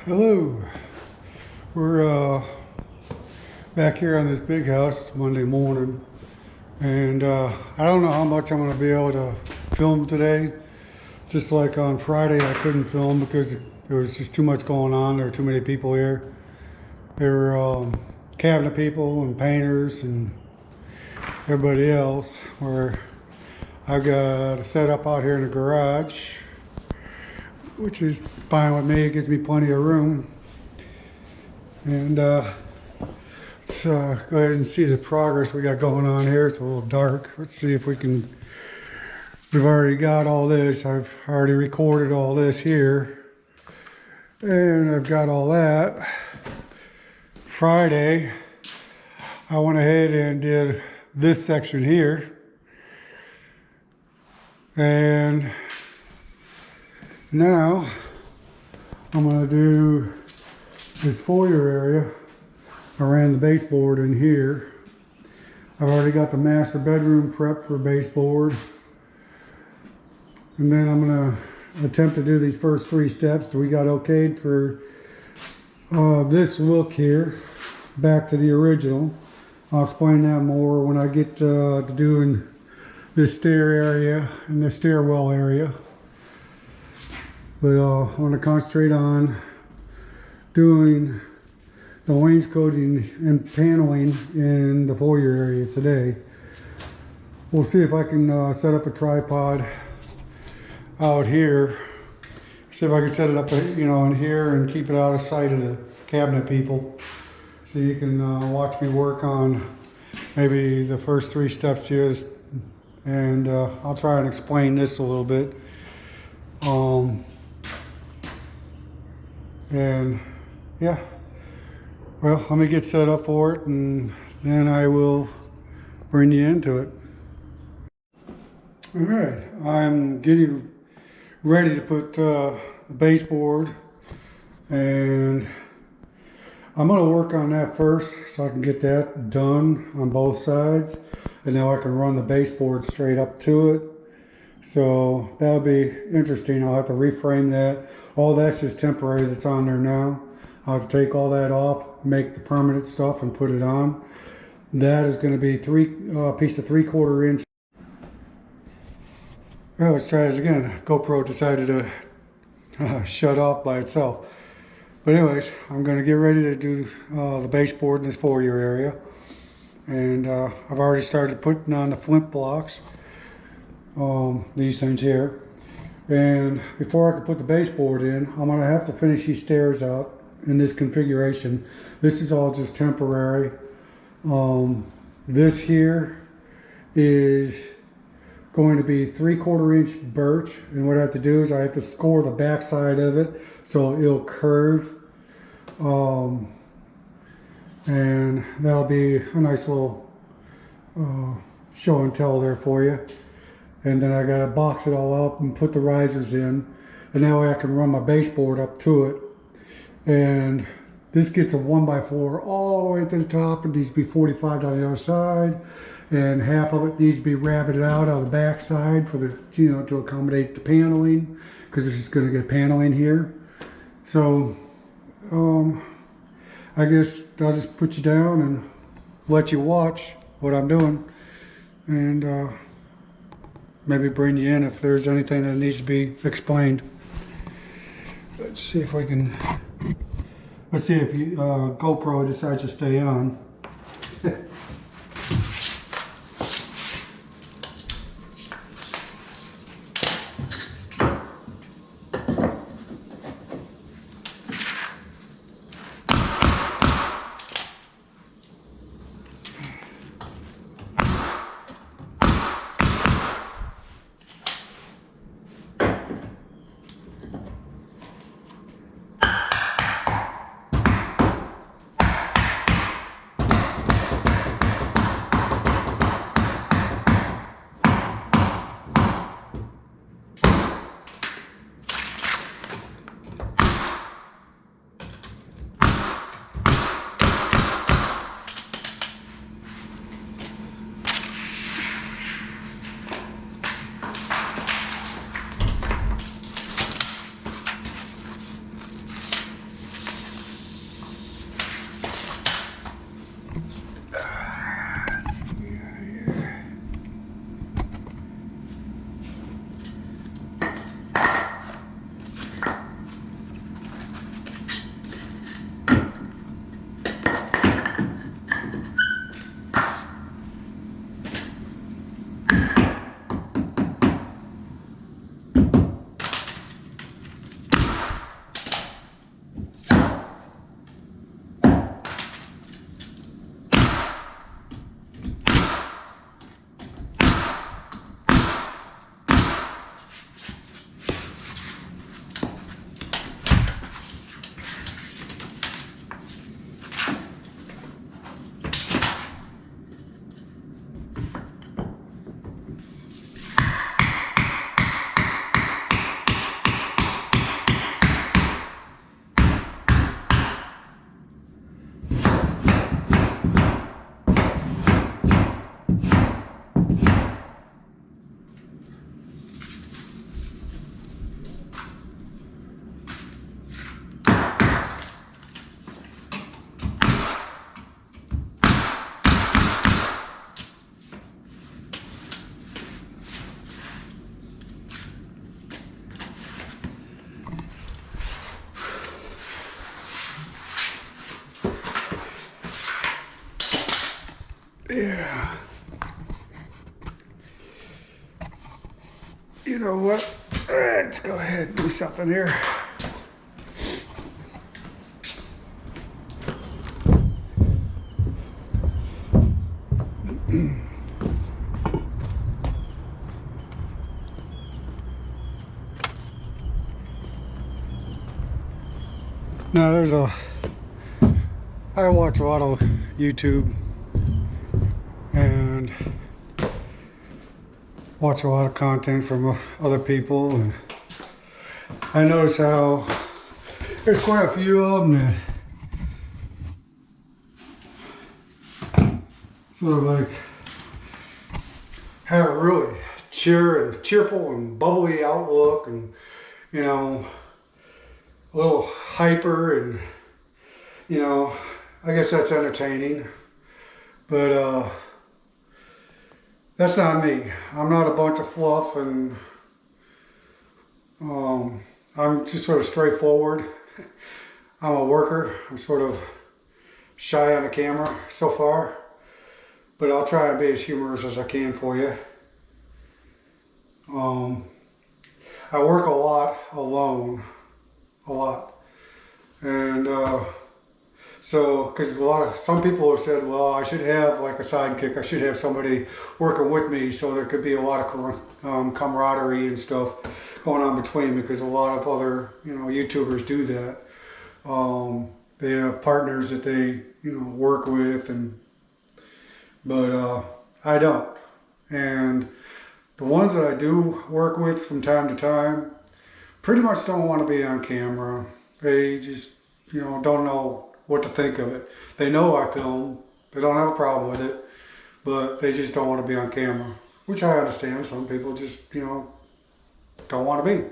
Hello. We're back here on this big house. It's Monday morning, and I don't know how much I'm going to be able to film today. Just like on Friday, I couldn't film because there was just too much going on. There were too many people here. There were cabinet people and painters and everybody else. Where I've got a setup out here in the garage, which is fine with me. It gives me plenty of room. And let's go ahead and see the progress we got going on here. It's a little dark. Let's see if we can. We've already got all this. I've already recorded all this here, and I've got all that. Friday, I went ahead and did this section here, and now I'm going to do this foyer area. I ran the baseboard in here. I've already got the master bedroom prepped for baseboard. And then I'm going to attempt to do these first 3 steps that we got okayed for this look here, back to the original. I'll explain that more when I get to doing this stair area and the stairwell area. But I want to concentrate on doing the wainscoting and paneling in the foyer area today. We'll see if I can set up a tripod out here. See if I can set it up, in here and keep it out of sight of the cabinet people. So you can watch me work on maybe the first 3 steps here. And I'll try and explain this a little bit. And yeah, well, let me get set up for it, and then I will bring you into it. All right, I'm getting ready to put the baseboard, and I'm going to work on that first so I can get that done on both sides, and now I can run the baseboard straight up to it. So that'll be interesting. I'll have to reframe that. All that's just temporary that's on there now. I'll have to take all that off, make the permanent stuff and put it on. That is going to be piece of 3/4 inch. Well, let's try this again. GoPro decided to shut off by itself. But anyways, I'm going to get ready to do the baseboard in this foyer area. And I've already started putting on the flint blocks. These things here. And before I can put the baseboard in, I'm going to have to finish these stairs out in this configuration. This is all just temporary. This here is going to be 3/4 inch birch, and what I have to do is I have to score the back side of it so it'll curve, and that'll be a nice little show and tell there for you. And then I gotta box it all up and put the risers in, and that way I can run my baseboard up to it. And this gets a 1x4 all the way to the top. It needs to be 45 on the other side, and half of it needs to be rabbited out on the back side for the, to accommodate the paneling, because this is going to get paneling here. So I guess I'll just put you down and let you watch what I'm doing, and maybe bring you in if there's anything that needs to be explained. Let's see if we can. Let's see if GoPro decides to stay on. Yeah. You know what? Let's go ahead and do something here. Now I watch a lot of YouTube and watch a lot of content from other people, and I notice how there's quite a few of them that sort of like have a really cheerful and bubbly outlook, and you know, a little hyper, and you know, I guess that's entertaining, but that's not me. I'm not a bunch of fluff, and I'm just sort of straightforward. I'm a worker. I'm sort of shy on the camera so far, but I'll try and be as humorous as I can for you. I work a lot alone, and so, because some people have said, well, I should have like a sidekick. I should have somebody working with me, so there could be a lot of camaraderie and stuff going on between, because a lot of other, you know, YouTubers do that. They have partners that they, you know, work with, but I don't. And the ones that I do work with from time to time pretty much don't want to be on camera. They just, you know, don't know what to think of it. They know I film. They don't have a problem with it, but they just don't want to be on camera, which I understand. Some people just, you know, don't want to be.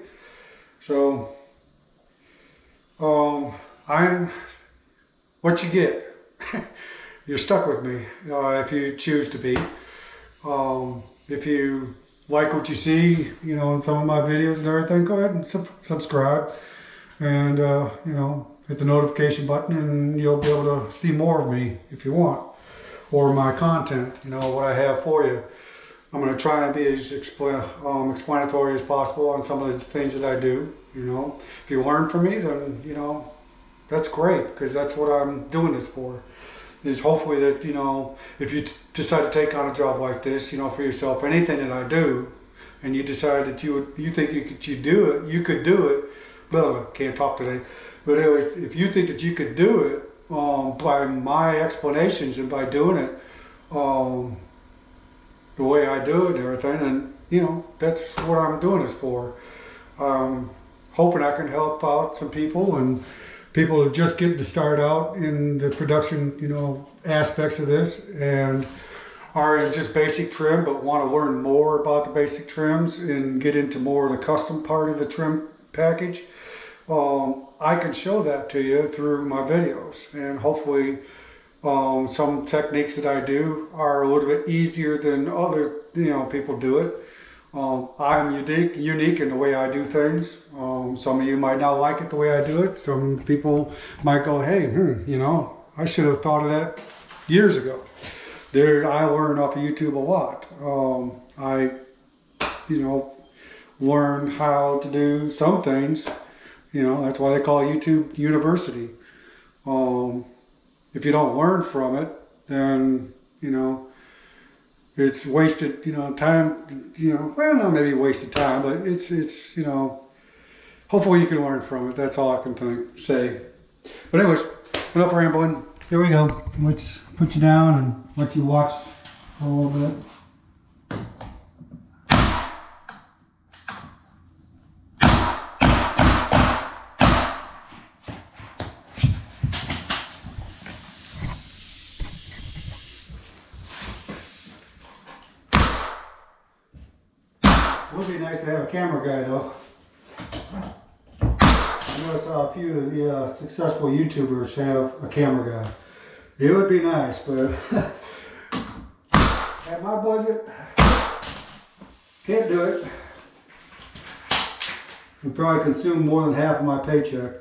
So, I'm what you get. You're stuck with me if you choose to be. If you like what you see, you know, in some of my videos and everything, go ahead and subscribe, and you know, hit the notification button, and you'll be able to see more of me if you want, or my content, you know, what I have for you. I'm going to try and be as explanatory as possible on some of the things that I do. You know, if you learn from me, then, you know, that's great, because that's what I'm doing this for. Is hopefully that, you know, if you decide to take on a job like this, you know, for yourself, anything that I do, and you decide that you think you could do it. Well, can't talk today. But anyways, if you think that you could do it by my explanations and by doing it the way I do it and everything, and you know, that's what I'm doing this for. Hoping I can help out some people, and people are just getting to start out in the production, you know, aspects of this, and are in just basic trim but want to learn more about the basic trims and get into more of the custom part of the trim package. I can show that to you through my videos, and hopefully some techniques that I do are a little bit easier than other, you know, people do it. I'm unique in the way I do things. Some of you might not like it the way I do it. Some people might go, hey, you know, I should have thought of that years ago. I learned off of YouTube a lot. I, you know, learned how to do some things. You know, that's why they call YouTube University. If you don't learn from it, then, you know, it's wasted, you know, time, you know, well, not maybe wasted time, but it's, you know, hopefully you can learn from it. That's all I can say. But anyways, enough rambling. Here we go. Let's put you down and let you watch a little bit. It would be nice to have a camera guy, though. I noticed how a few of the successful YouTubers have a camera guy. It would be nice, but at my budget, can't do it. Would probably consume more than half of my paycheck.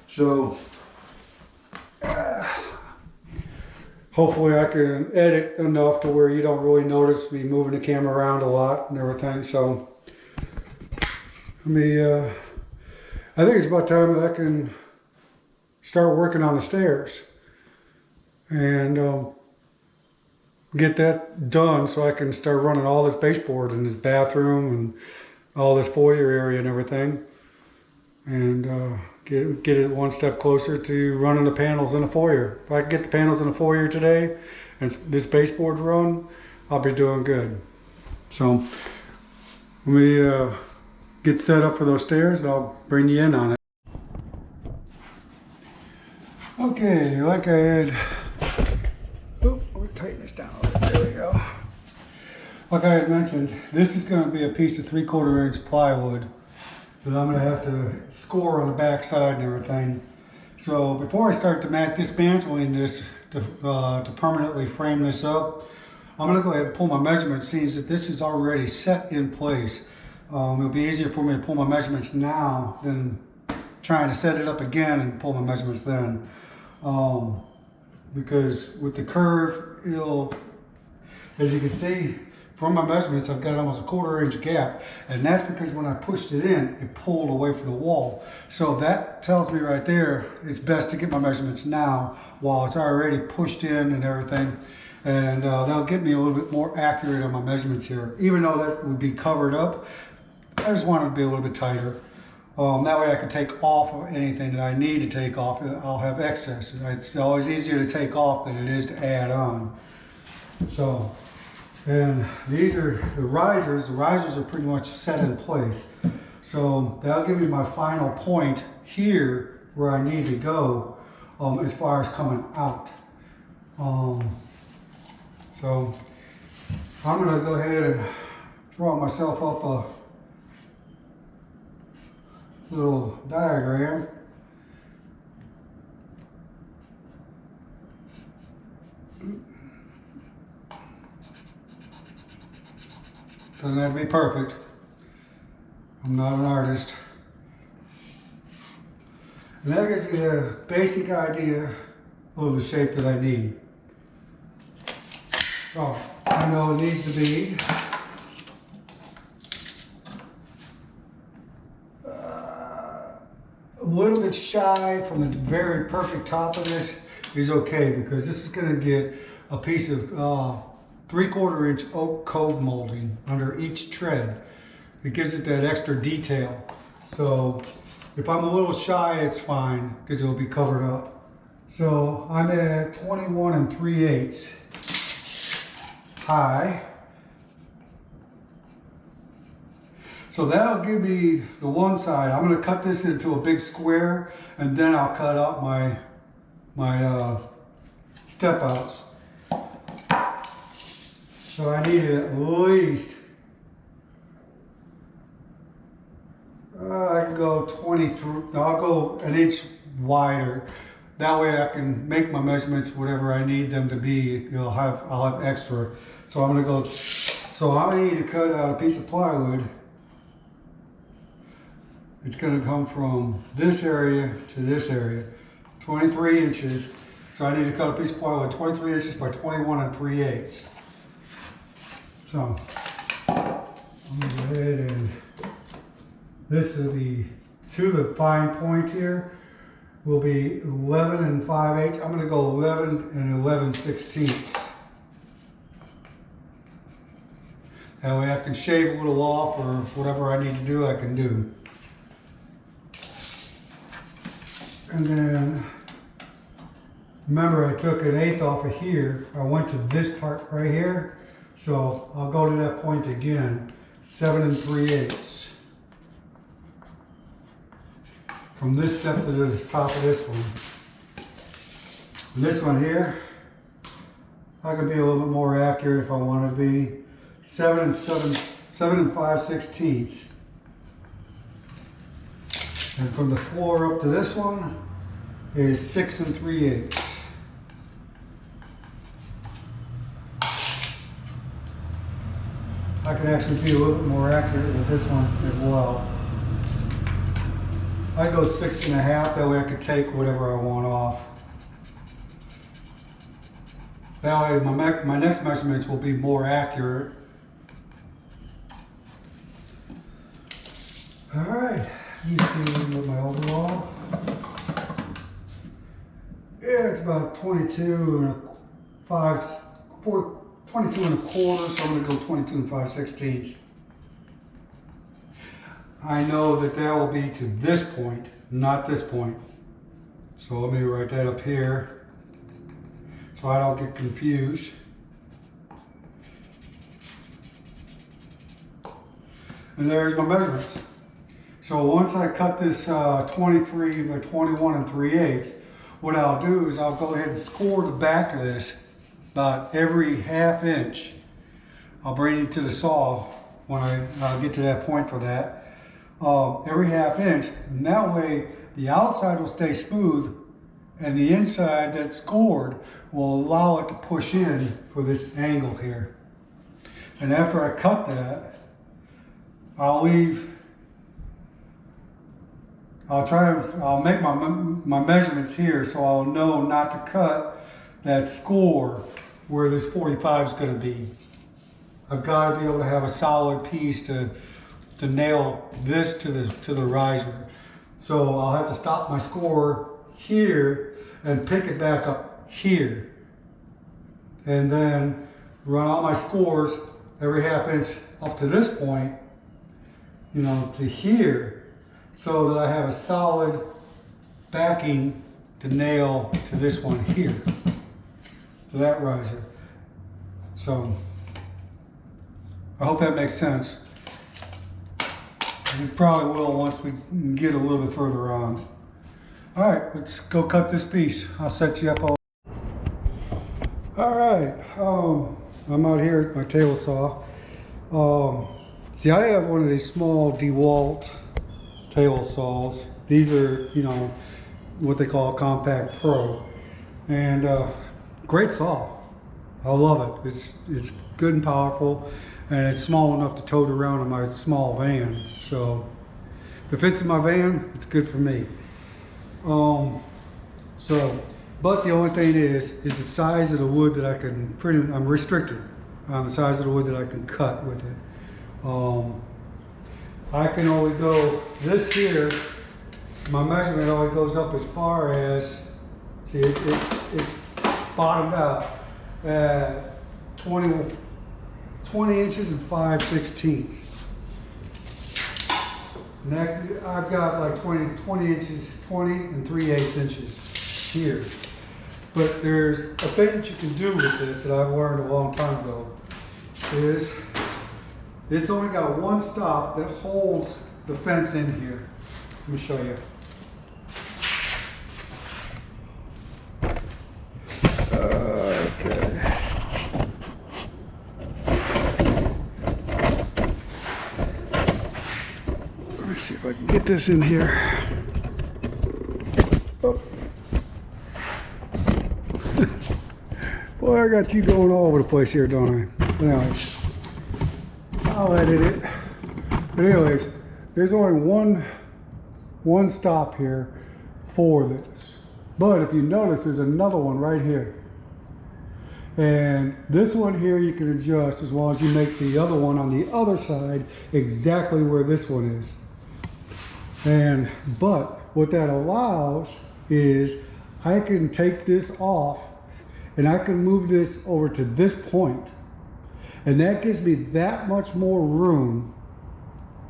So, hopefully I can edit enough to where you don't really notice me moving the camera around a lot and everything. So let me, I think it's about time that I can start working on the stairs and get that done so I can start running all this baseboard in this bathroom and all this foyer area and everything, and get it one step closer to running the panels in the foyer. If I can get the panels in the foyer today and this baseboard run, I'll be doing good. So let me get set up for those stairs and I'll bring you in on it. Okay, like I had, let me tighten this down a little bit. There we go. Like I had mentioned, this is going to be a piece of 3/4 inch plywood that I'm going to have to score on the back side and everything. So before I start dismantling this to permanently frame this up, I'm going to go ahead and pull my measurements, seeing that this is already set in place. It'll be easier for me to pull my measurements now than trying to set it up again and pull my measurements then. Because with the curve, as you can see from my measurements, I've got almost a 1/4 inch gap, and that's because when I pushed it in, it pulled away from the wall. So that tells me right there, it's best to get my measurements now while it's already pushed in and everything. And that'll get me a little bit more accurate on my measurements here. Even though that would be covered up, I just want it to be a little bit tighter. That way I can take off of anything that I need to take off. I'll have excess. It's always easier to take off than it is to add on. So, and these are the risers. The risers are pretty much set in place. So that'll give me my final point here where I need to go as far as coming out. So I'm gonna go ahead and draw myself up a little diagram. Doesn't have to be perfect. I'm not an artist. And that gives me a basic idea of the shape that I need. So I know it needs to be a little bit shy from the very perfect top of this is okay, because this is going to get a piece of 3/4 inch oak cove molding under each tread. It gives it that extra detail. So if I'm a little shy, it's fine because it'll be covered up. So I'm at 21 3/8 high. So that'll give me the one side. I'm going to cut this into a big square, and then I'll cut out my step outs. So I need at least, I can go 23, I'll go an inch wider. That way I can make my measurements whatever I need them to be. I'll have extra. So I'm going to need to cut out a piece of plywood. It's going to come from this area to this area, 23 inches. So I need to cut a piece of plywood 23 inches by 21 3/8. So I'm going to go ahead and this will be to the fine point here will be 11 5/8. I'm going to go 11 11/16. That way I can shave a little off, or whatever I need to do, I can do. And then, remember I took 1/8 off of here. I went to this part right here. So I'll go to that point again, 7 3/8. From this step to the top of this one. And this one here, I can be a little bit more accurate if I want to be. 7 5/16. And from the floor up to this one is 6 3/8. I can actually be a little bit more accurate with this one as well. I go 6 1/2, that way I can take whatever I want off. That way my next measurements will be more accurate. All right, let me see what my overall. Yeah, it's about 22 and a quarter, so I'm gonna go 22 and 5/16. I know that that will be to this point, not this point. So let me write that up here so I don't get confused. And there's my measurements. So once I cut this 23 by 21 3/8, what I'll do is I'll go ahead and score the back of this about every 1/2 inch. I'll bring it to the saw when I get to that point for that. Every 1/2 inch, and that way the outside will stay smooth and the inside that's scored will allow it to push in for this angle here. And after I cut that, I'll make my measurements here so I'll know not to cut that score where this 45 is going to be. I've got to be able to have a solid piece to nail this to the riser. So I'll have to stop my score here and pick it back up here. And then run all my scores every 1/2 inch up to this point, you know, to here, so that I have a solid backing to nail to this one here, to that riser. So I hope that makes sense. It probably will once we get a little bit further on. All right, let's go cut this piece. I'll set you up all. All right, I'm out here at my table saw. See, I have one of these small DeWalt table saws. These are, you know, what they call a Compact Pro, and great saw. I love it. It's good and powerful, and it's small enough to tote around in my small van. So if it fits in my van, it's good for me. But the only thing is the size of the wood that I can I'm restricted on the size of the wood that I can cut with it. I can only go this here. My measurement only goes up as far as, see, it's bottomed out at 20 inches and 5/16. And I've got like 20 inches, 20 and 3/8 inches here. But there's a thing that you can do with this that I've learned a long time ago, is it's only got one stop that holds the fence in here. Let me show you. Okay. Let me see if I can get this in here. Oh. Boy, I got you going all over the place here, don't I? But anyways, I'll edit it. But anyways, there's only one stop here for this. But if you notice, there's another one right here. And this one here you can adjust as long as you make the other one on the other side exactly where this one is. But what that allows is I can take this off and I can move this over to this point. And that gives me that much more room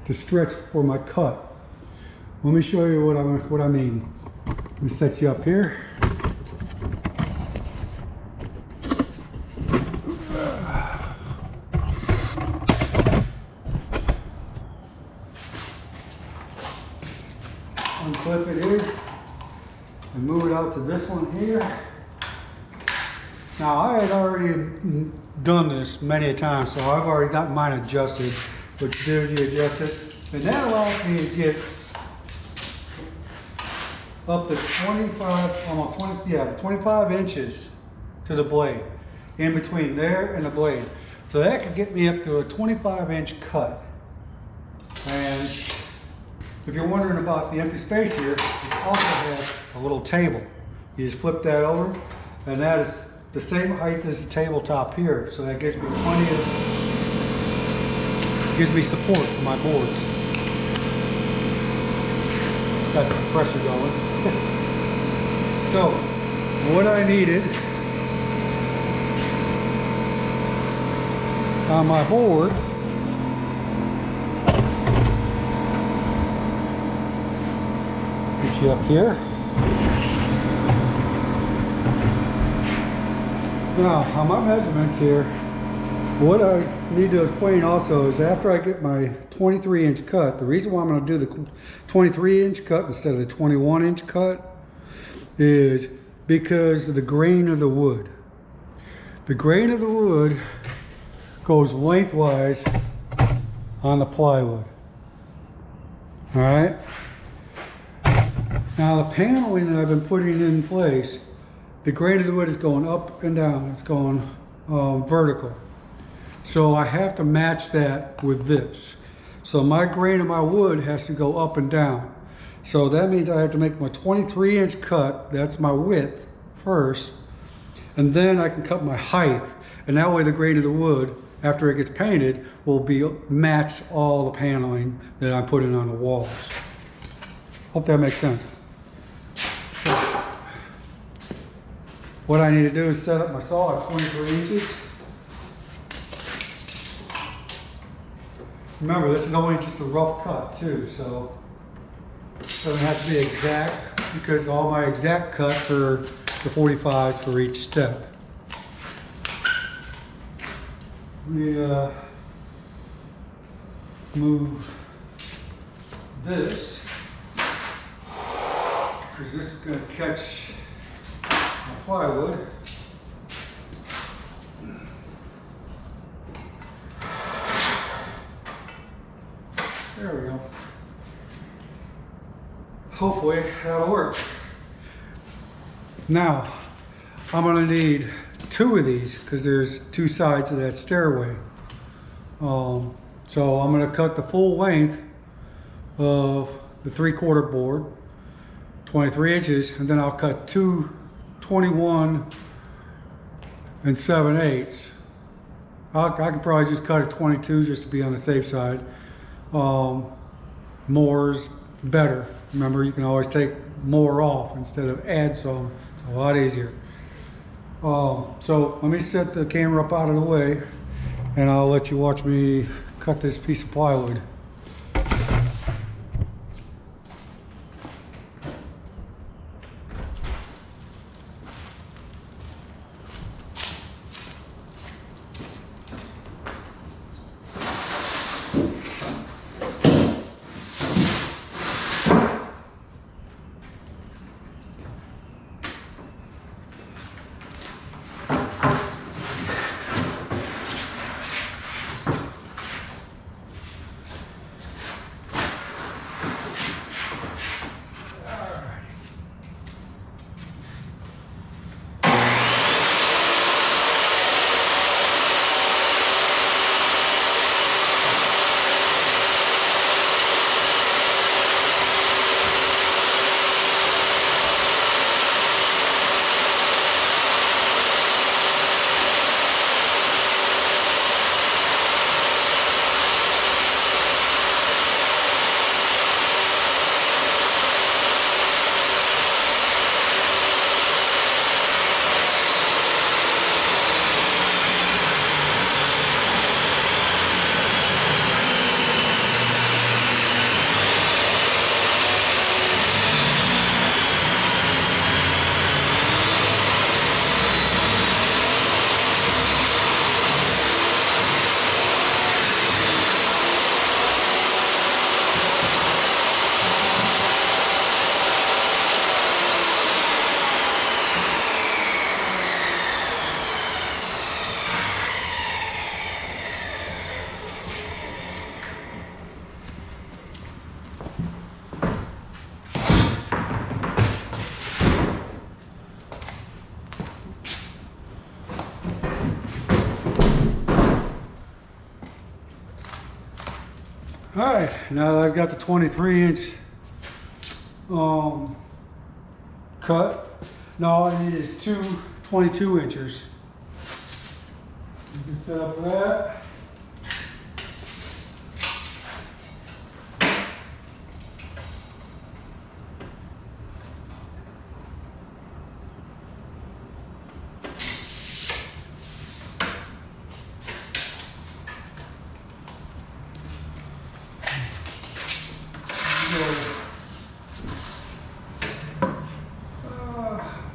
to stretch for my cut. Let me show you what I mean. Let me set you up here. Unclip it here and move it out to this one here. Now, I had already done this many a time, so I've already got mine adjusted. What you do is you adjust it, and that allows me to get up to 25 inches to the blade, in between there and the blade. So that could get me up to a 25-inch cut. And if you're wondering about the empty space here, it also has a little table. You just flip that over, and that is the same height as the tabletop here, so that gives me gives me support for my boards. Got the compressor going. So, what I needed on my board get you up here. Now, on my measurements here, what I need to explain also is after I get my 23-inch cut, the reason why I'm going to do the 23-inch cut instead of the 21-inch cut is because of the grain of the wood. The grain of the wood goes lengthwise on the plywood. All right. Now the paneling that I've been putting in place, the grain of the wood is going up and down. It's going vertical. So I have to match that with this. So my grain of my wood has to go up and down. So that means I have to make my 23-inch cut, that's my width first, and then I can cut my height. And that way the grain of the wood, after it gets painted, will be match all the paneling that I'm putting on the walls. Hope that makes sense. What I need to do is set up my saw at 23 inches. Remember, this is only just a rough cut too, so it doesn't have to be exact because all my exact cuts are the 45s for each step. Let me move this because this is going to catch my plywood. There we go. Hopefully that'll work. Now, I'm going to need 2 of these because there's 2 sides of that stairway. So I'm going to cut the full length of the 3/4 board, 23 inches, and then I'll cut 2 21 7/8. I could probably just cut a 22 just to be on the safe side. More's better. Remember, you can always take more off instead of add some. It's a lot easier. So let me set the camera up out of the way and I'll let you watch me cut this piece of plywood. All right, now that I've got the 23-inch cut, now all I need is 2 22 inches. You can set up for that.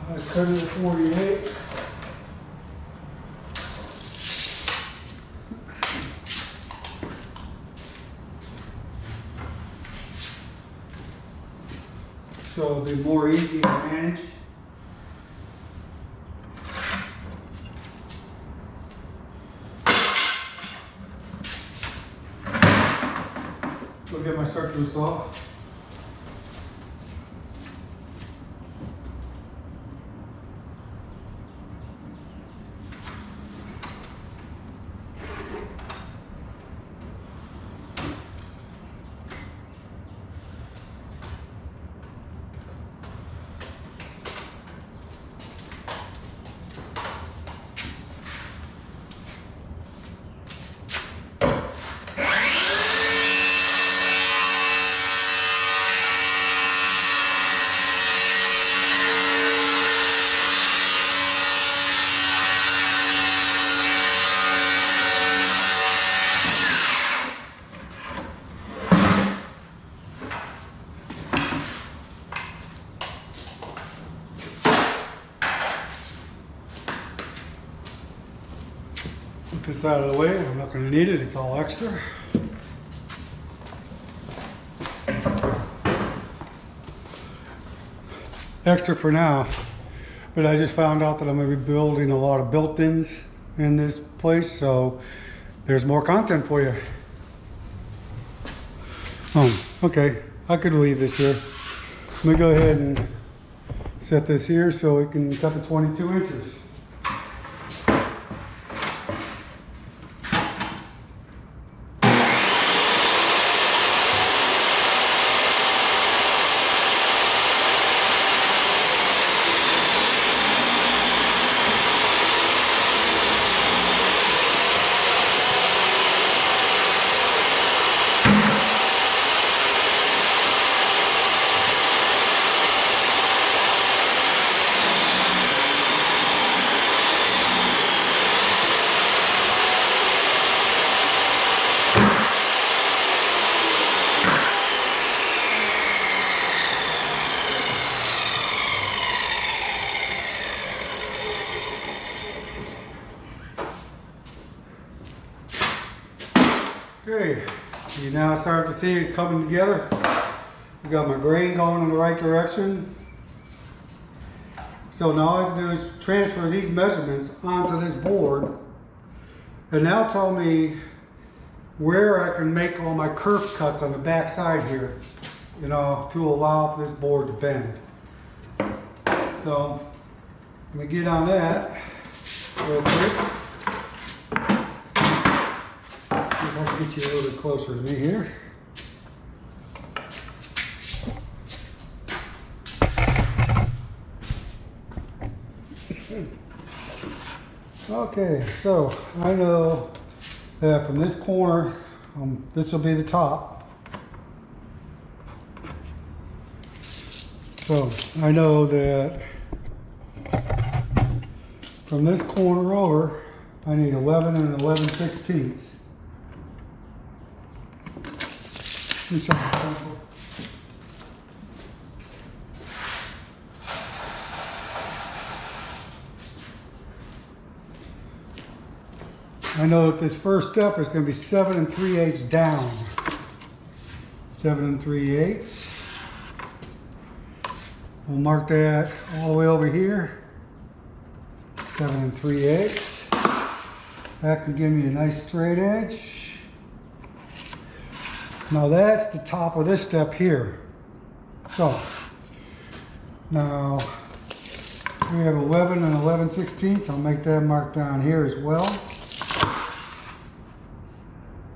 I cut it to 48. So it'll be more easy to manage. Go get my circular saw. Put this out of the way, I'm not going to need it, it's all extra. Extra for now, but I just found out that I'm going to be building a lot of built-ins in this place, so there's more content for you. Okay, I could leave this here. Let me go ahead and set this here so we can cut the 22 inches. Okay, you now start to see it coming together. I got my grain going in the right direction. So now all I have to do is transfer these measurements onto this board and now tell me where I can make all my curve cuts on the back side here, you know, to allow for this board to bend. So let me get on that real quick. See if I can get you a little bit closer to me here. Okay, so I know that from this corner, this will be the top. So I know that from this corner over, I need 11 and 11/16. Let me show you the pencil. I know that this first step is going to be 7 3/8 down. 7 3/8. We'll mark that all the way over here. 7 3/8. That can give me a nice straight edge. Now that's the top of this step here. So now we have 11 and 11/16. I'll make that mark down here as well.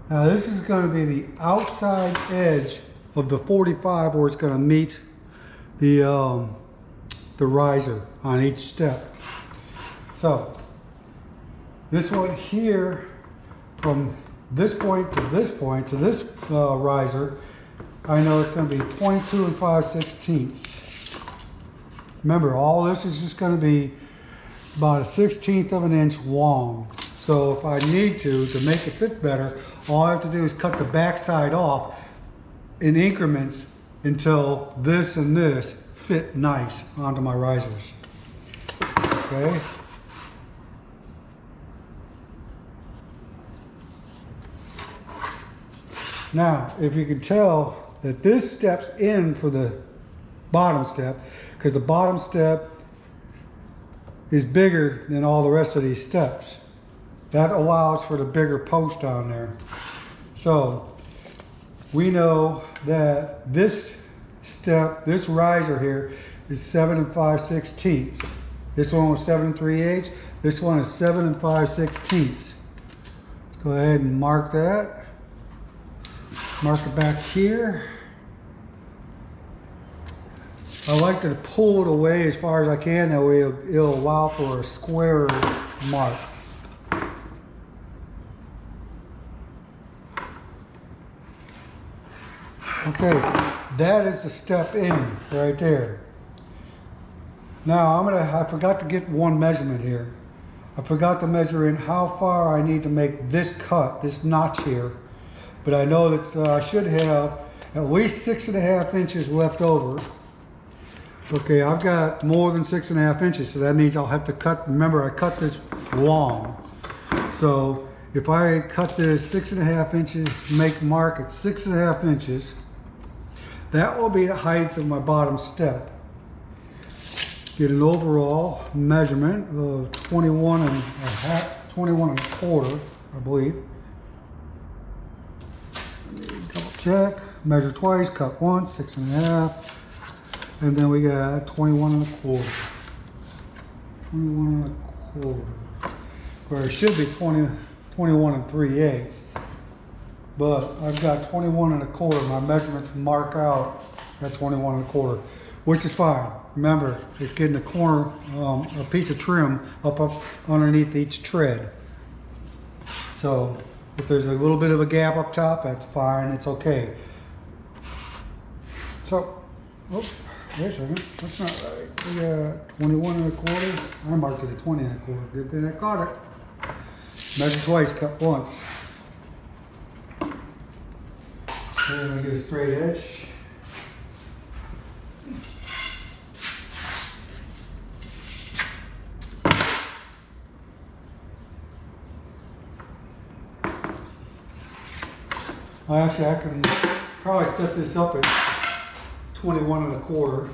Now this is going to be the outside edge of the 45 where it's going to meet the riser on each step. So this one here, from this point to this point to this riser, I know it's going to be 22 5/16. Remember, all this is just going to be about 1/16 of an inch long. So if I need to make it fit better, all I have to do is cut the back side off in increments until this and this fit nice onto my risers. Okay. Now, if you can tell that this steps in for the bottom step, because the bottom step is bigger than all the rest of these steps. That allows for the bigger post on there. So we know that this step, this riser here, is 7 5/16. This one was 7 3/8. This one is 7 5/16. Let's go ahead and mark that. Mark it back here. I like to pull it away as far as I can, that way it'll allow for a square mark. Okay, that is the step in right there. Now I forgot to get one measurement here. I forgot to measure in how far I need to make this cut, this notch here. But I know that I should have at least 6.5 inches left over. Okay, I've got more than 6.5 inches, so that means I'll have to cut. Remember, I cut this long. So if I cut this 6.5 inches, mark at 6.5 inches, that will be the height of my bottom step. Get an overall measurement of 21 and a quarter, I believe. Double check, measure twice, cut once, 6.5, and then we got 21 and a quarter. 21 and a quarter. Where it should be 21 and 3/8. But I've got 21 and a quarter. My measurements mark out at 21 and a quarter, which is fine. Remember, it's getting a corner, a piece of trim up underneath each tread. So if there's a little bit of a gap up top, that's fine, it's okay. So, oops, wait a second, that's not right. We got 21 and a quarter. I marked it at 20 and a quarter. Good thing I caught it. Measure twice, cut once. And I get a straight edge. Actually, I can probably set this up at 21 and a quarter.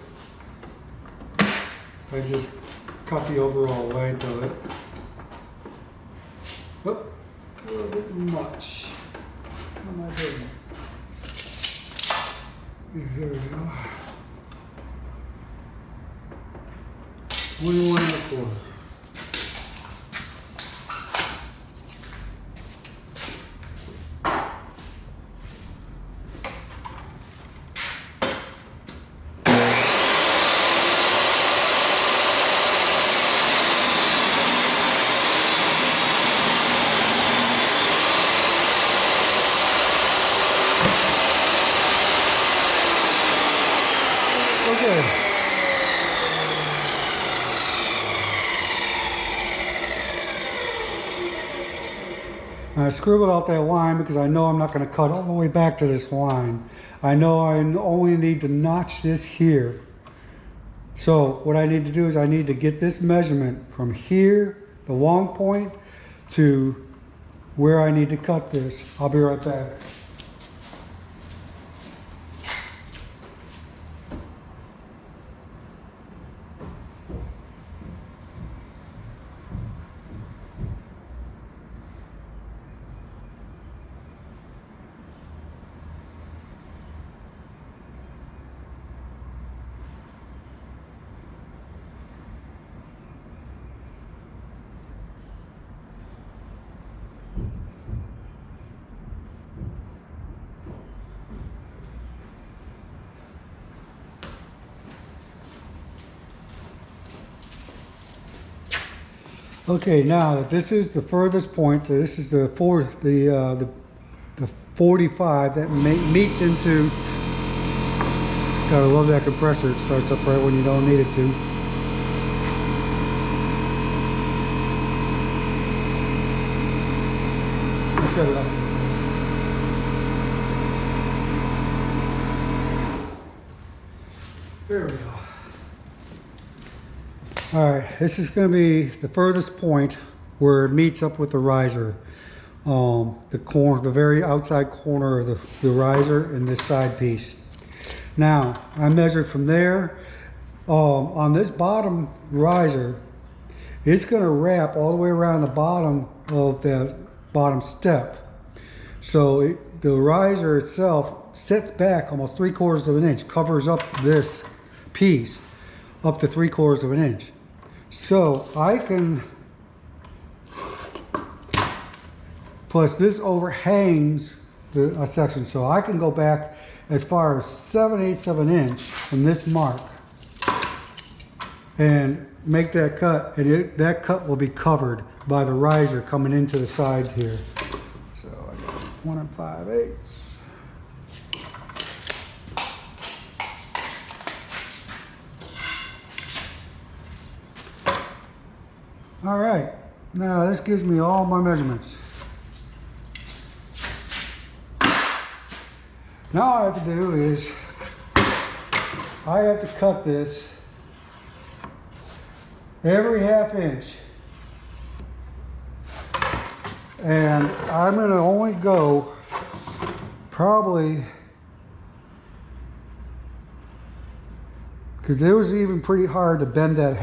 If I just cut the overall length of it. Oop, a little bit much. What am I doing? Here we go. 21 and a quarter. Okay. I scribbled out that line because I know I'm not going to cut all the way back to this line. I know I only need to notch this here. So what I need to do is I need to get this measurement from here, the long point, to where I need to cut this. I'll be right back. Okay, now that this is the furthest point, this is the 45 that meets into. Gotta love that compressor. It starts up right when you don't need it to. I'll shut it off. There we go. All right, this is going to be the furthest point where it meets up with the riser. The very outside corner of the riser and this side piece. Now, I measured from there. On this bottom riser, it's going to wrap all the way around the bottom of that bottom step. So the riser itself sets back almost 3/4 of an inch, covers up this piece up to 3/4 of an inch. So I can, plus this overhangs a section, so I can go back as far as 7/8 of an inch from this mark and make that cut, and that cut will be covered by the riser coming into the side here. So I got 1 5/8. All right, now this gives me all my measurements. Now all I have to do is, I have to cut this every 1/2 inch. And I'm going to only go probably, because it was even pretty hard to bend that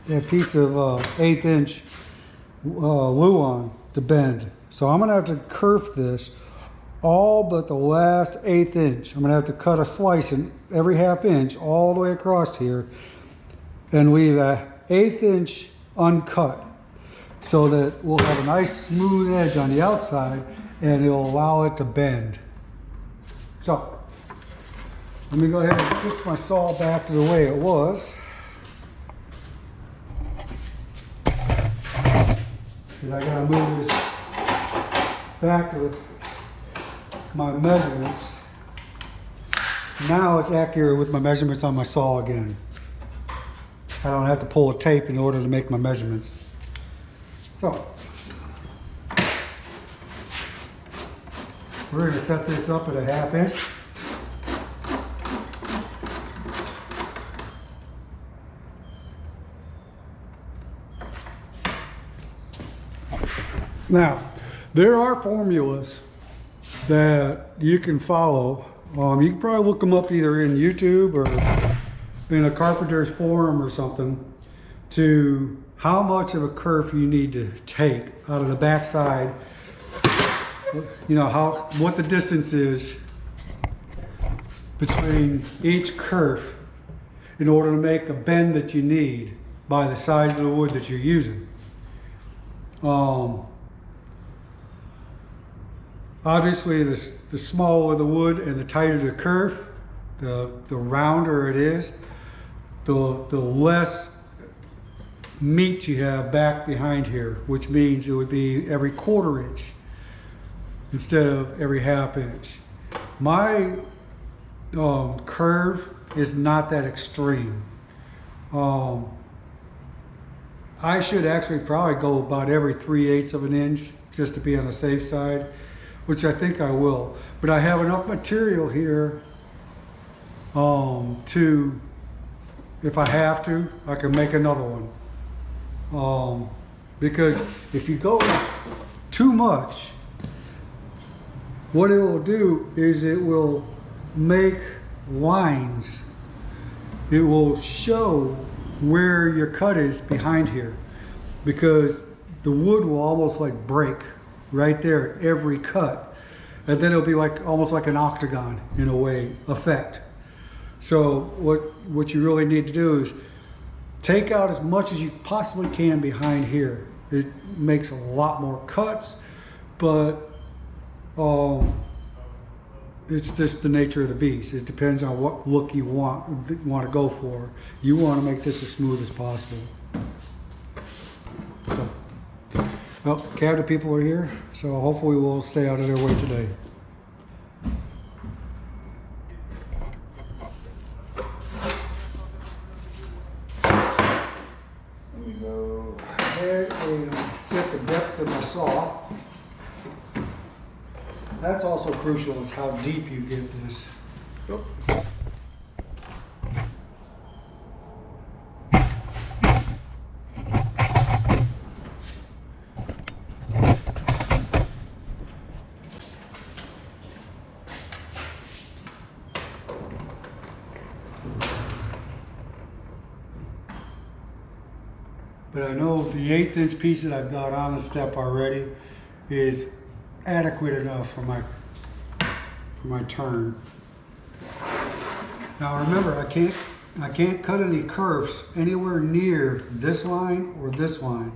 that piece of 1/8 inch Luan to bend. So I'm going to have to kerf this all but the last 1/8 inch. I'm going to have to cut a slice in every 1/2 inch all the way across here and leave a 1/8 inch uncut, so that we'll have a nice smooth edge on the outside and it'll allow it to bend. So let me go ahead and fix my saw back to the way it was. Because I gotta move this back to my measurements. Now it's accurate with my measurements on my saw again. I don't have to pull a tape in order to make my measurements. So we're going to set this up at a 1/2 inch. Now, there are formulas that you can follow. You can probably look them up either in YouTube or in a carpenter's forum or something, to how much of a kerf you need to take out of the backside. You know, what the distance is between each kerf in order to make a bend that you need by the size of the wood that you're using. Obviously, the smaller the wood and the tighter the kerf, the rounder it is, the less meat you have back behind here, which means it would be every 1/4 inch instead of every 1/2 inch. My curve is not that extreme. I should actually probably go about every 3/8 of an inch just to be on the safe side, which I think I will. But I have enough material here to, if I have to, I can make another one. Because if you go too much, what it will do is it will make lines. It will show where your cut is behind here, because the wood will almost like break right there at every cut, and then it'll be like almost like an octagon in a way effect. So what you really need to do is take out as much as you possibly can behind here. It makes a lot more cuts, but it's just the nature of the beast. It depends on what look you want to go for. You want to make this as smooth as possible. Well, cabinet people are here, so hopefully we'll stay out of their way today. Let me go ahead and set the depth of my saw. That's also crucial, is how deep you get this. Oh. But I know the 1/8 inch piece that I've got on the step already is adequate enough for my turn. Now remember, I can't cut any curves anywhere near this line or this line.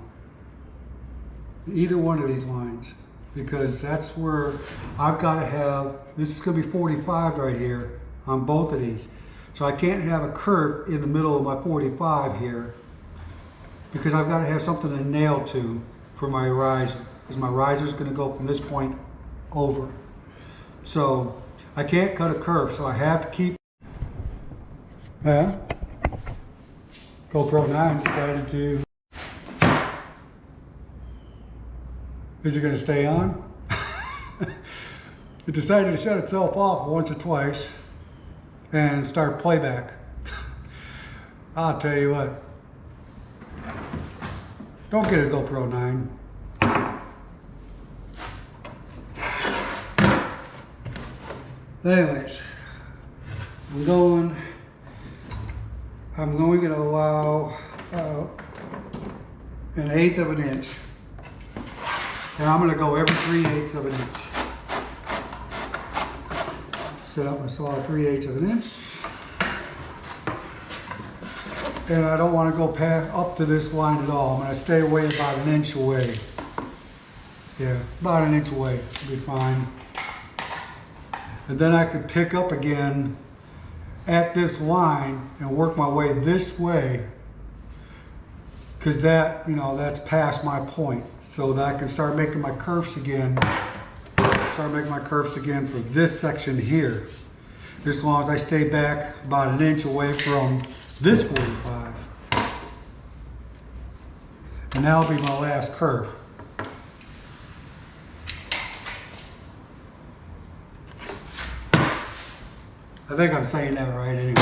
Either one of these lines, because that's where I've got to have, this is going to be 45 right here on both of these. So I can't have a curve in the middle of my 45 here, because I've got to have something to nail to for my riser, because my riser is going to go from this point over. So I can't cut a curve, so I have to keep. GoPro 9 decided to. Is it going to stay on? It decided to shut itself off once or twice and start playback. I'll tell you what. Don't get a GoPro 9. But anyways, I'm going to allow 1/8 of an inch. And I'm going to go every 3/8 of an inch. Set up my saw 3/8 of an inch. And I don't want to go past up to this line at all. I'm going to stay away about 1 inch away. Yeah, about 1 inch away. It'll be fine. And then I could pick up again at this line and work my way this way, because that, that's past my point. So that I can start making my curves again. Start making my curves again for this section here. As long as I stay back about 1 inch away from this 45. And that'll be my last curve. I think I'm saying that right anyway.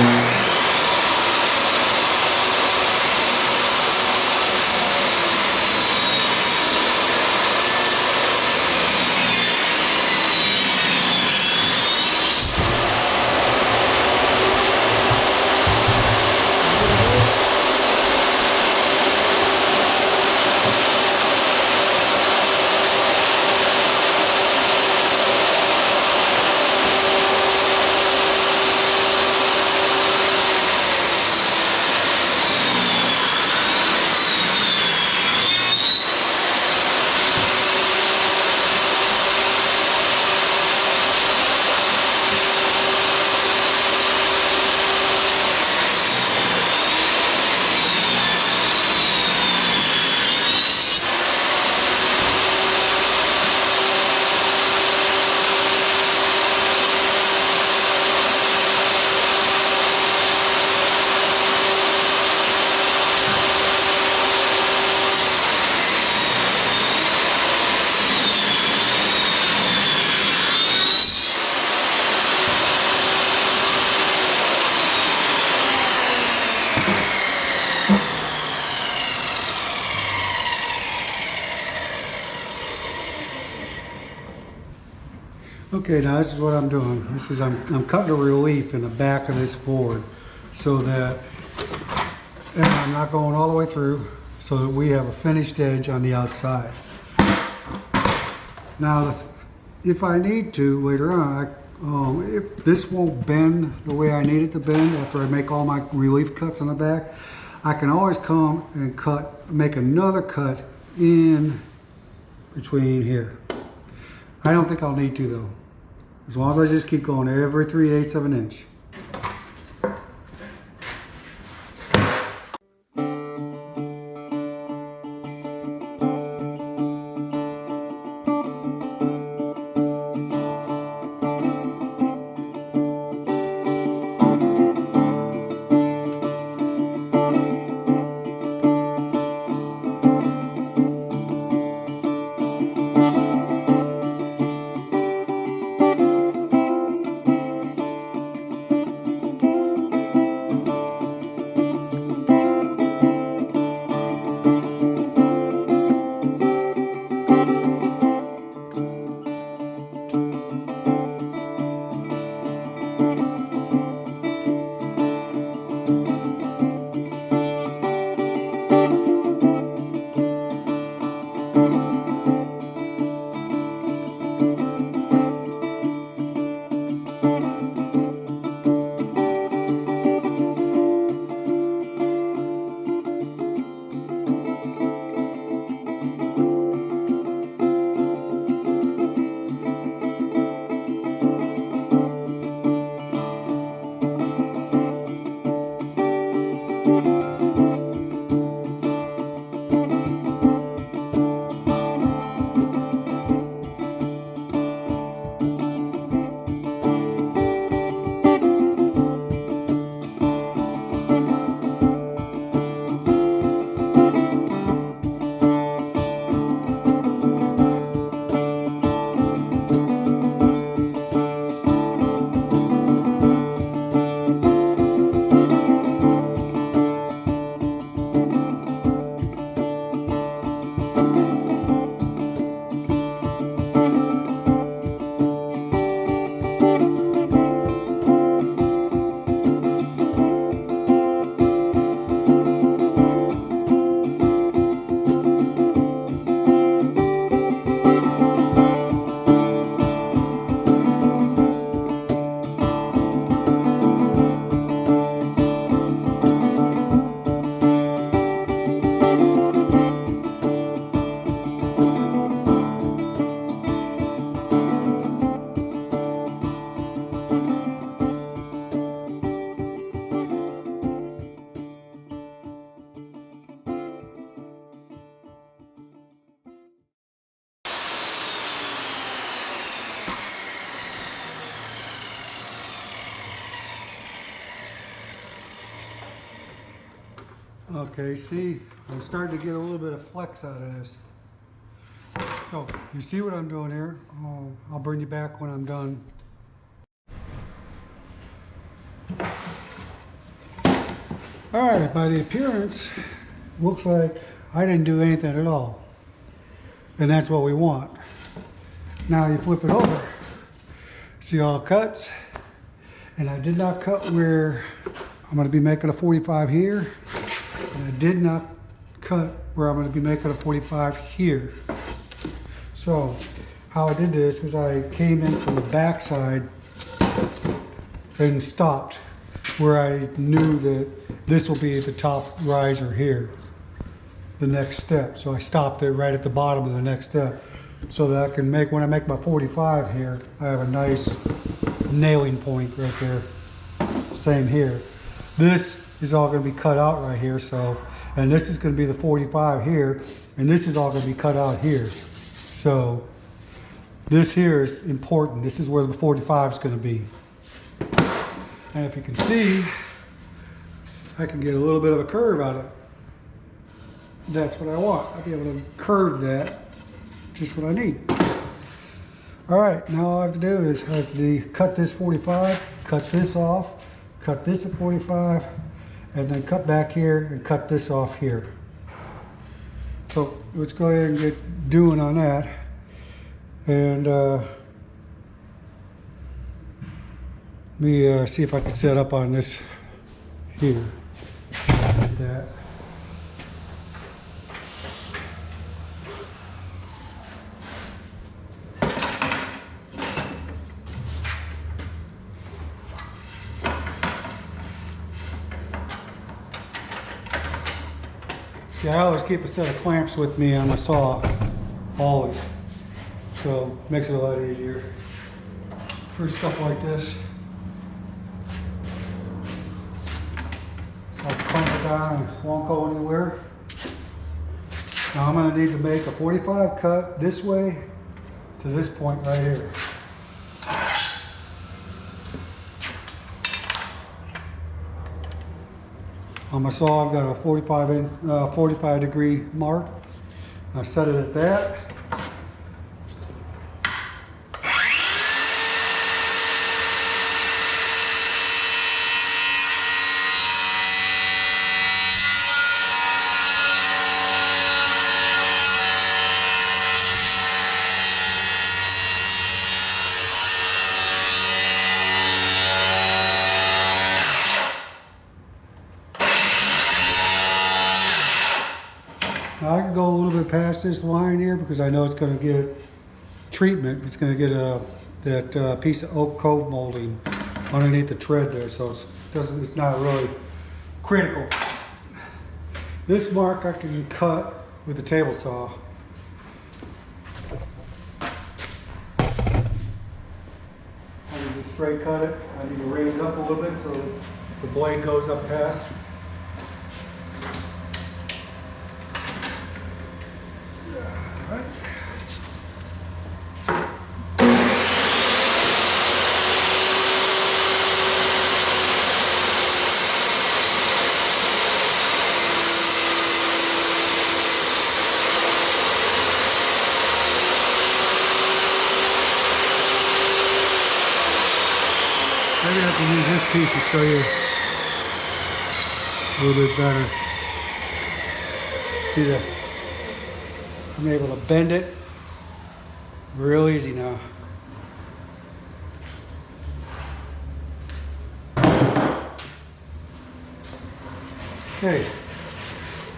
Okay, now this is what I'm doing. This is I'm cutting a relief in the back of this board, so that, and I'm not going all the way through, so that we have a finished edge on the outside. Now, if I need to later on, if this won't bend the way I need it to bend after I make all my relief cuts on the back, I can always come and make another cut in between here. I don't think I'll need to though. As long as I just keep going every 3/8 of an inch. Okay, see, I'm starting to get a little bit of flex out of this. So, you see what I'm doing here? I'll bring you back when I'm done. Alright, by the appearance, looks like I didn't do anything at all. And that's what we want. Now you flip it over. See all the cuts? And I did not cut where I'm going to be making a 45 here. And I did not cut where I'm going to be making a 45 here. So how I did this was I came in from the back side and stopped where I knew that this will be the top riser here, the next step. So I stopped it right at the bottom of the next step so that I can make, when I make my 45 here, I have a nice nailing point right there. Same here. This is all going to be cut out right here. So, and this is going to be the 45 here, and this is all going to be cut out here. So this here is important. This is where the 45 is going to be. And if you can see, I can get a little bit of a curve out of it. That's what I want. I'll be able to curve that, just what I need. All right, now all I have to do is I have to cut this 45, cut this off, cut this at 45, and then cut back here and cut this off here. So let's go ahead and get doing on that. And let me see if I can set up on this here. Like that. Yeah, I always keep a set of clamps with me on my saw, always. So it makes it a lot easier for stuff like this. So I can clamp it down and it won't go anywhere. Now I'm going to need to make a 45 cut this way to this point right here. On my saw, I've got a 45 degree mark. I set it at that. Now I can go a little bit past this line here because I know it's going to get treatment. It's going to get that piece of oak cove molding underneath the tread there, so it's not really critical. This mark I can cut with a table saw. I need to straight cut it. I need to raise it up a little bit so the blade goes up past. Maybe I have to use this piece to show you a little bit better. See that? I'm able to bend it real easy now. Okay,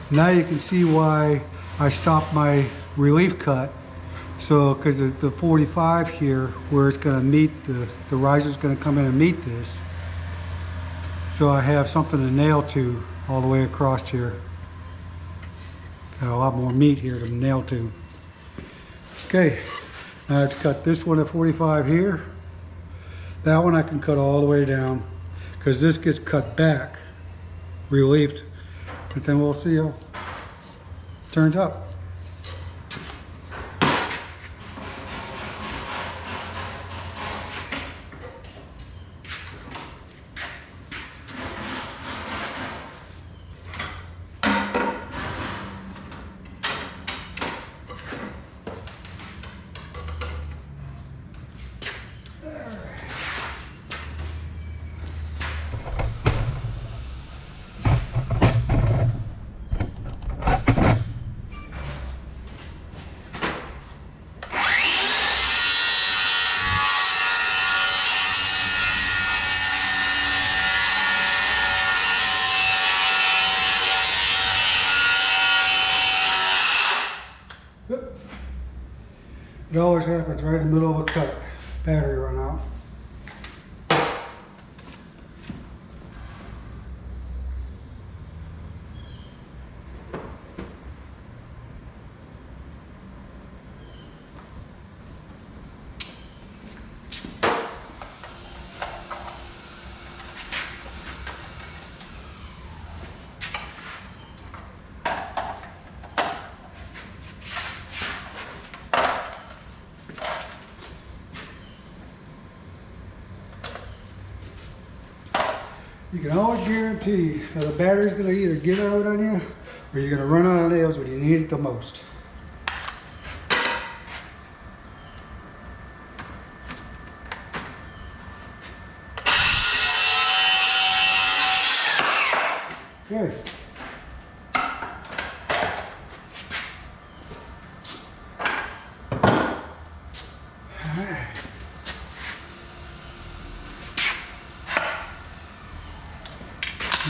now you can see why I stopped my relief cut. So, because the 45 here, where it's going to meet, the riser's going to come in and meet this. So I have something to nail to all the way across here. Got a lot more meat here to nail to. Okay, now I have to cut this one at 45 here. That one I can cut all the way down because this gets cut back, relieved. But then we'll see how it turns out. It always happens right in the middle of a cut. Battery run out. You can always guarantee that the battery's going to either give out on you or you're going to run out of nails when you need it the most. Okay.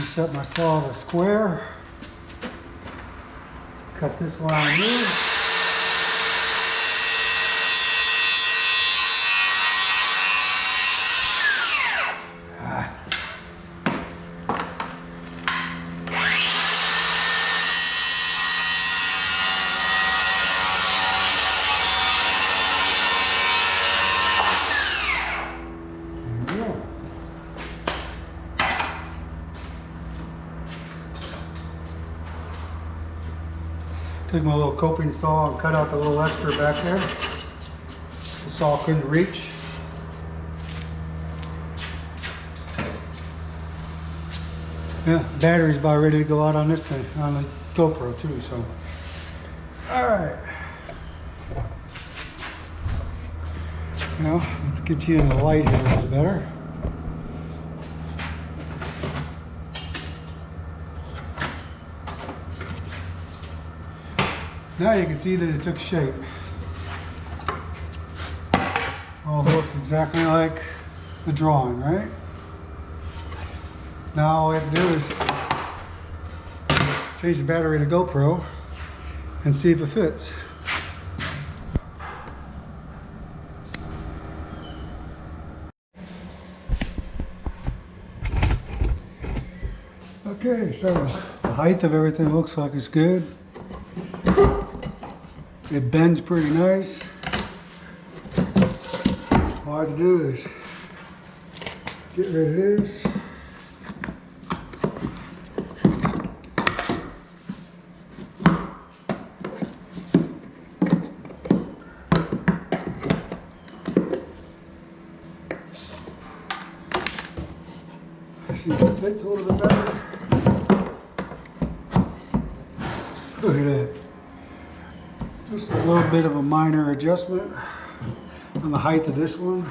Set my saw to square. Cut this line here. Took my little coping saw and cut out the little extra back there. The saw couldn't reach. Yeah, battery's about ready to go out on this thing, on the GoPro too, so. All right. Now, let's get you in the light here a little better. Now you can see that it took shape. All looks exactly like the drawing, right? Now all we have to do is change the battery to GoPro and see if it fits. Okay, so the height of everything looks like it's good. It bends pretty nice. All I have to do is get rid of this. See if it fits a little bit better. Look at that. Just a little bit of a minor adjustment on the height of this one.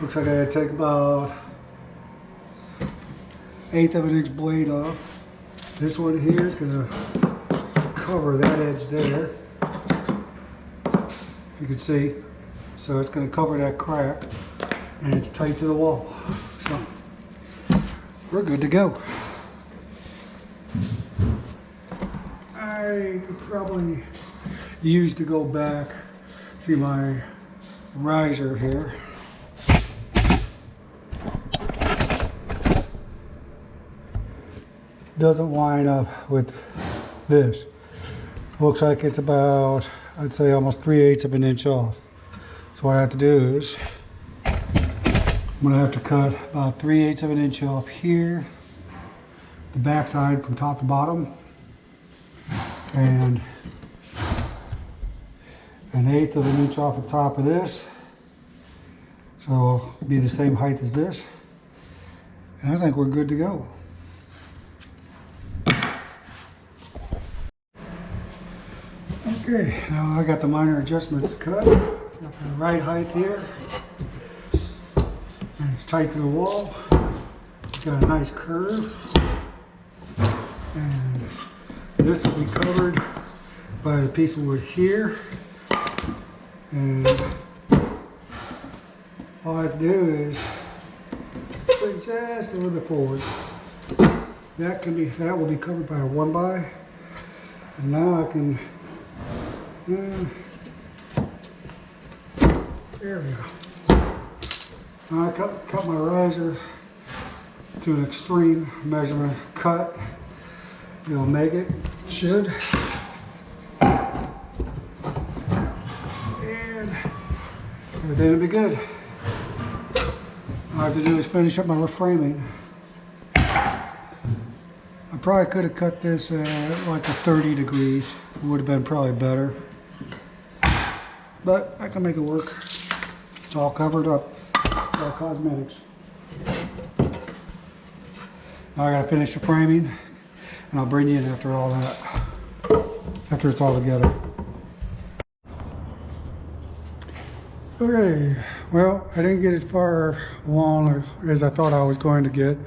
Looks like I had to take about 1/8 of an inch blade off. This one here is going to cover that edge there, if you can see. So it's going to cover that crack, and it's tight to the wall. So we're good to go. I could probably use to go back. See my riser here. Doesn't line up with this. Looks like it's about, I'd say almost 3/8 of an inch off. So what I have to do is, I'm gonna have to cut about 3/8 of an inch off here, the back side from top to bottom, and 1/8 of an inch off the top of this. So it'll be the same height as this. And I think we're good to go. Okay, now I got the minor adjustments cut. Got the right height here. And it's tight to the wall. It's got a nice curve. And this will be covered by a piece of wood here. And all I have to do is bring just a little bit forward. That will be covered by a 1x. And now I can There we go. I cut my riser to an extreme measurement cut. It'll make it. Should. And everything will be good. All I have to do is finish up my reframing. I probably could have cut this at like a 30 degrees. It would have been probably better. But I can make it work. It's all covered up. All cosmetics. Now I gotta finish the framing and I'll bring you in after all that. After it's all together. Okay, well, I didn't get as far along as I thought I was going to get.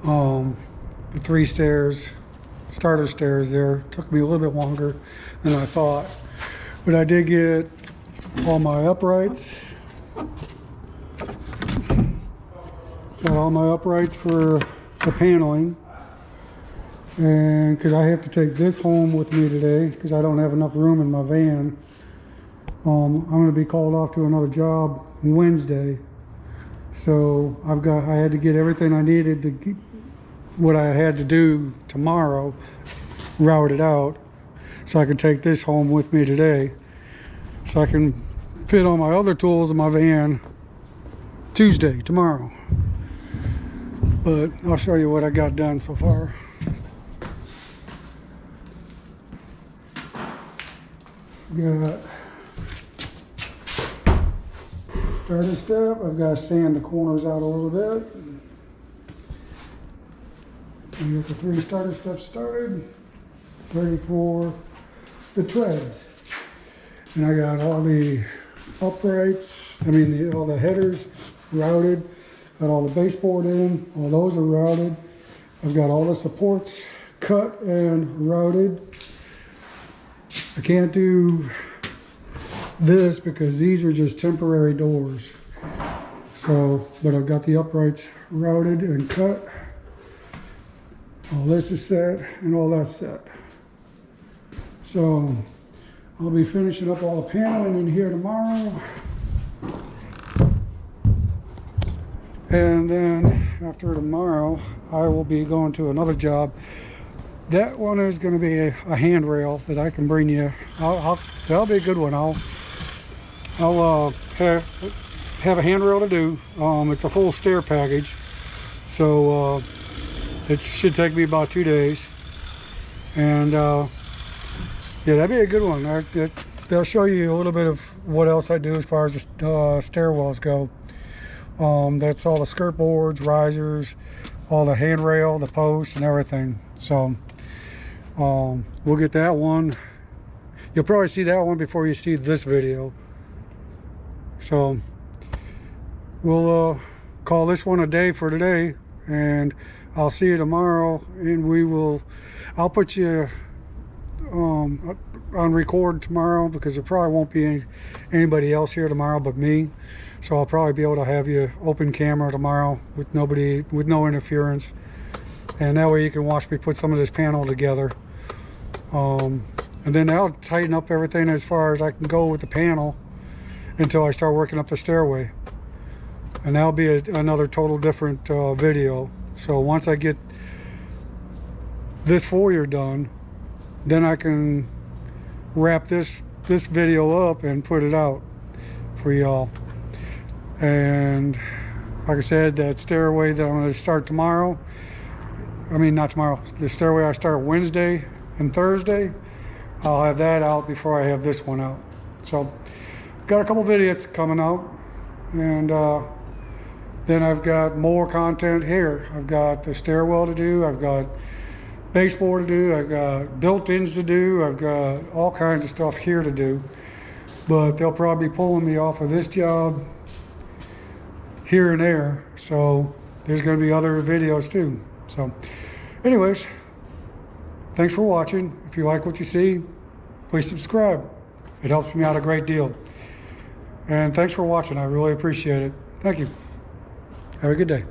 The 3 stairs, starter stairs there, took me a little bit longer than I thought. But I did get all my uprights. Got all my uprights for the paneling. And because I have to take this home with me today because I don't have enough room in my van. I'm going to be called off to another job Wednesday. So I had to get everything I needed to get what I had to do tomorrow routed out so I can take this home with me today. So I can fit all my other tools in my van Tuesday, tomorrow. But I'll show you what I got done so far. Got starter step. I've got to sand the corners out a little bit. I got the 3 starter steps started, ready for the treads. And I got all the uprights, all the headers routed. Got all the baseboard in, all those are routed. I've got all the supports cut and routed. I can't do this because these are just temporary doors. So, but I've got the uprights routed and cut. All this is set and all that's set. So I'll be finishing up all the paneling in here tomorrow. And then after tomorrow, I will be going to another job. That one is going to be a handrail that I can bring you. That'll be a good one. I'll have a handrail to do. It's a full stair package. So it should take me about 2 days. And yeah, that'd be a good one. They'll show you a little bit of what else I do as far as the stairwells go. That's all the skirt boards, risers, all the handrail, the posts, and everything. So we'll get that one. You'll probably see that one before you see this video. So we'll call this one a day for today, and I'll see you tomorrow. And I'll put you on record tomorrow because there probably won't be anybody else here tomorrow but me. So I'll probably be able to have you open camera tomorrow with no interference. And that way you can watch me put some of this panel together. And then I'll tighten up everything as far as I can go with the panel until I start working up the stairway. And that'll be another total different video. So once I get this foyer done, then I can wrap this video up and put it out for y'all. And like I said, that stairway that I'm going to start tomorrow, not tomorrow, the stairway I start Wednesday and Thursday, I'll have that out before I have this one out. So got a couple videos coming out, and then I've got more content here. I've got the stairwell to do, I've got baseboard to do, I've got built-ins to do, I've got all kinds of stuff here to do. But they'll probably be pulling me off of this job here and there, so there's going to be other videos too. So anyways, thanks for watching. If you like what you see, please subscribe. It helps me out a great deal. And thanks for watching. I really appreciate it. Thank you. Have a good day.